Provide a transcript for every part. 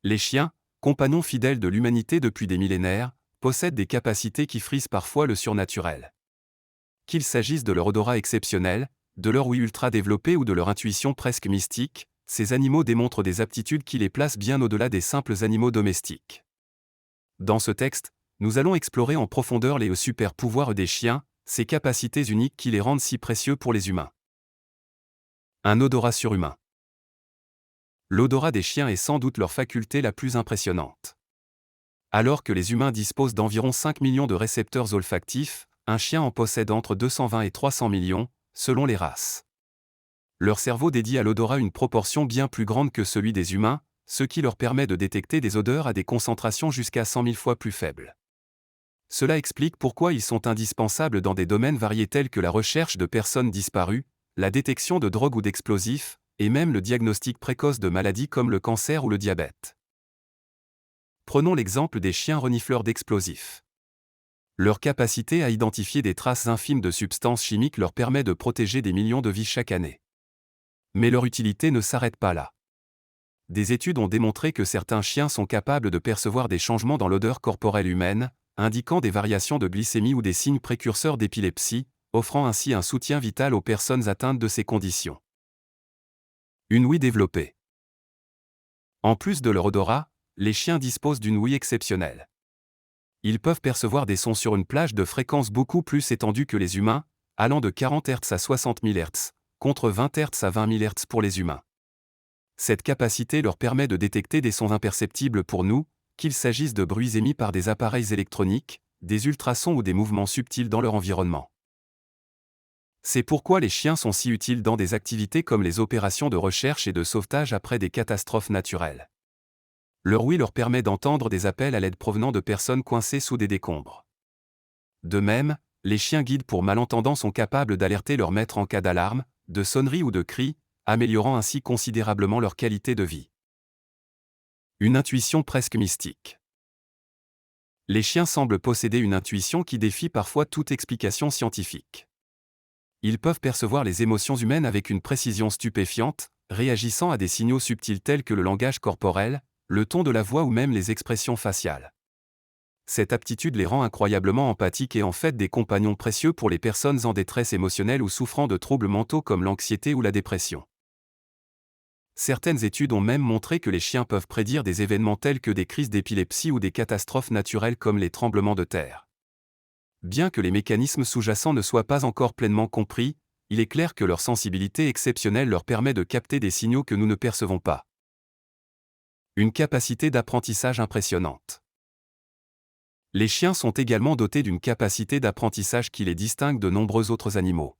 Les chiens, compagnons fidèles de l'humanité depuis des millénaires, possèdent des capacités qui frisent parfois le surnaturel. Qu'il s'agisse de leur odorat exceptionnel, de leur ouïe ultra développée ou de leur intuition presque mystique, ces animaux démontrent des aptitudes qui les placent bien au-delà des simples animaux domestiques. Dans ce texte, nous allons explorer en profondeur les super pouvoirs des chiens, ces capacités uniques qui les rendent si précieux pour les humains. Un odorat surhumain. L'odorat des chiens est sans doute leur faculté la plus impressionnante. Alors que les humains disposent d'environ 5 millions de récepteurs olfactifs, un chien en possède entre 220 et 300 millions, selon les races. Leur cerveau dédie à l'odorat une proportion bien plus grande que celui des humains, ce qui leur permet de détecter des odeurs à des concentrations jusqu'à 100 000 fois plus faibles. Cela explique pourquoi ils sont indispensables dans des domaines variés tels que la recherche de personnes disparues, la détection de drogues ou d'explosifs, et même le diagnostic précoce de maladies comme le cancer ou le diabète. Prenons l'exemple des chiens renifleurs d'explosifs. Leur capacité à identifier des traces infimes de substances chimiques leur permet de protéger des millions de vies chaque année. Mais leur utilité ne s'arrête pas là. Des études ont démontré que certains chiens sont capables de percevoir des changements dans l'odeur corporelle humaine, indiquant des variations de glycémie ou des signes précurseurs d'épilepsie, offrant ainsi un soutien vital aux personnes atteintes de ces conditions. Une ouïe développée. En plus de leur odorat, les chiens disposent d'une ouïe exceptionnelle. Ils peuvent percevoir des sons sur une plage de fréquence beaucoup plus étendue que les humains, allant de 40 Hz à 60 000 Hz, contre 20 Hz à 20 000 Hz pour les humains. Cette capacité leur permet de détecter des sons imperceptibles pour nous, qu'il s'agisse de bruits émis par des appareils électroniques, des ultrasons ou des mouvements subtils dans leur environnement. C'est pourquoi les chiens sont si utiles dans des activités comme les opérations de recherche et de sauvetage après des catastrophes naturelles. Leur ouïe leur permet d'entendre des appels à l'aide provenant de personnes coincées sous des décombres. De même, les chiens guides pour malentendants sont capables d'alerter leur maître en cas d'alarme, de sonnerie ou de cri, améliorant ainsi considérablement leur qualité de vie. Une intuition presque mystique. Les chiens semblent posséder une intuition qui défie parfois toute explication scientifique. Ils peuvent percevoir les émotions humaines avec une précision stupéfiante, réagissant à des signaux subtils tels que le langage corporel, le ton de la voix ou même les expressions faciales. Cette aptitude les rend incroyablement empathiques et en fait des compagnons précieux pour les personnes en détresse émotionnelle ou souffrant de troubles mentaux comme l'anxiété ou la dépression. Certaines études ont même montré que les chiens peuvent prédire des événements tels que des crises d'épilepsie ou des catastrophes naturelles comme les tremblements de terre. Bien que les mécanismes sous-jacents ne soient pas encore pleinement compris, il est clair que leur sensibilité exceptionnelle leur permet de capter des signaux que nous ne percevons pas. Une capacité d'apprentissage impressionnante. Les chiens sont également dotés d'une capacité d'apprentissage qui les distingue de nombreux autres animaux.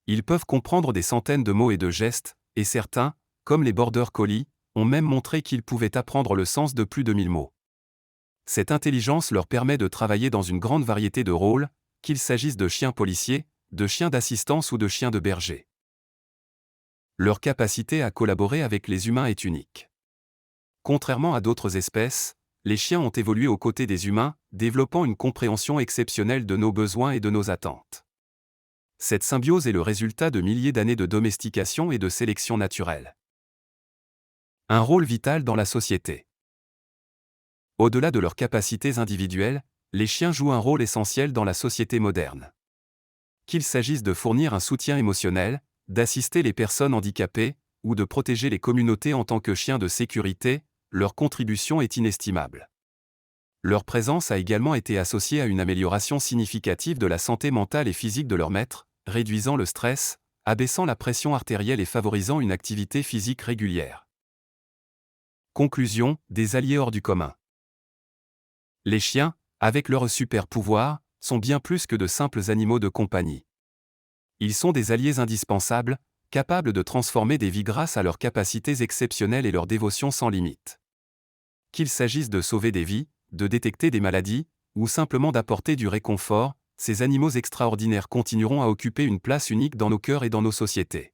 Ils peuvent comprendre des centaines de mots et de gestes, et certains, comme les border collies, ont même montré qu'ils pouvaient apprendre le sens de plus de 1000 mots. Cette intelligence leur permet de travailler dans une grande variété de rôles, qu'il s'agisse de chiens policiers, de chiens d'assistance ou de chiens de berger. Leur capacité à collaborer avec les humains est unique. Contrairement à d'autres espèces, les chiens ont évolué aux côtés des humains, développant une compréhension exceptionnelle de nos besoins et de nos attentes. Cette symbiose est le résultat de milliers d'années de domestication et de sélection naturelle. Un rôle vital dans la société. Au-delà de leurs capacités individuelles, les chiens jouent un rôle essentiel dans la société moderne. Qu'il s'agisse de fournir un soutien émotionnel, d'assister les personnes handicapées, ou de protéger les communautés en tant que chiens de sécurité, leur contribution est inestimable. Leur présence a également été associée à une amélioration significative de la santé mentale et physique de leur maître, réduisant le stress, abaissant la pression artérielle et favorisant une activité physique régulière. Conclusion, des alliés hors du commun. Les chiens, avec leurs super pouvoirs, sont bien plus que de simples animaux de compagnie. Ils sont des alliés indispensables, capables de transformer des vies grâce à leurs capacités exceptionnelles et leur dévotion sans limite. Qu'il s'agisse de sauver des vies, de détecter des maladies, ou simplement d'apporter du réconfort, ces animaux extraordinaires continueront à occuper une place unique dans nos cœurs et dans nos sociétés.